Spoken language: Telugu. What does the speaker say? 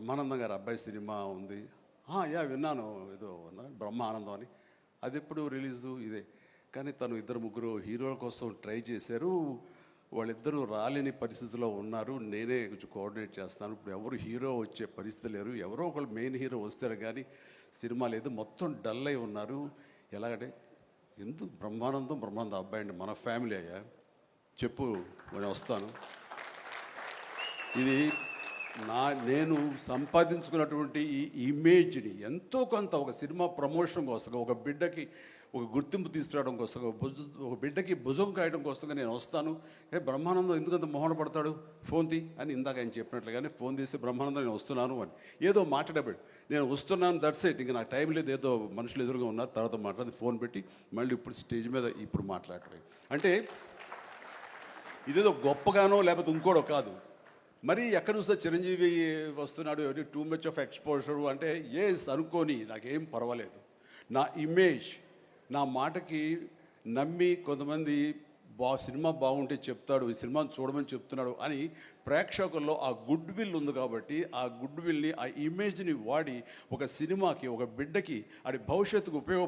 బ్రహ్మానందం గారి అబ్బాయి సినిమా ఉంది. యా విన్నాను, ఏదో బ్రహ్మానందం అని. అది ఎప్పుడు రిలీజు ఇదే. కానీ తను ఇద్దరు ముగ్గురు హీరోల కోసం ట్రై చేశారు. వాళ్ళిద్దరూ రాలేని పరిస్థితిలో ఉన్నారు. నేనే కొంచెం కోఆర్డినేట్ చేస్తాను. ఇప్పుడు ఎవరు హీరో వచ్చే పరిస్థితి లేరు. ఎవరో ఒకళ్ళు మెయిన్ హీరో వస్తారు కానీ సినిమా లేదు. మొత్తం డల్ అయి ఉన్నారు. ఎలాగంటే ఎందుకు బ్రహ్మానందం అబ్బాయి అండి, మన ఫ్యామిలీ అయ్యా, చెప్పు నేను వస్తాను. ఇది నేను సంపాదించుకున్నటువంటి ఈ ఇమేజ్ని ఎంతో కొంత ఒక సినిమా ప్రమోషన్ కోసం, ఒక బిడ్డకి ఒక గుర్తింపు తీసుకురావడం కోసం, ఒక బిడ్డకి భుజం కాయడం కోసంగా నేను వస్తాను. బ్రహ్మానందం ఎందుకంత మొహన పడతాడు, ఫోన్ తీ అని ఇందాక ఆయన చెప్పినట్లుగానే ఫోన్ తీసి బ్రహ్మానందం నేను వస్తున్నాను అని ఏదో మాట్లాడబెట్టు, నేను వస్తున్నాను, దట్స్ ఇట్, ఇంకా నాకు టైం లేదు, ఏదో మనుషులు ఎదురుగా ఉన్నారు, తర్వాత మాట్లాడి ఫోన్ పెట్టి మళ్ళీ ఇప్పుడు స్టేజ్ మీద ఇప్పుడు మాట్లాడటం అంటే ఇదేదో గొప్పగానో లేకపోతే ఇంకోడో కాదు. మరి ఎక్కడ చూస్తే చిరంజీవి వస్తున్నాడు, టూ మచ్ ఆఫ్ ఎక్స్పోజర్ అంటే అనుకోని నాకేం పర్వాలేదు. నా ఇమేజ్, నా మాటకి నమ్మి కొంతమంది సినిమా బాగుంటే చెప్తాడు, ఈ సినిమాని చూడమని చెప్తున్నాడు అని ప్రేక్షకుల్లో ఆ గుడ్ విల్ ఉంది. కాబట్టి ఆ గుడ్ విల్ని, ఆ ఇమేజ్ని వాడి ఒక సినిమాకి, ఒక బిడ్డకి అది భవిష్యత్తుకు ఉపయోగ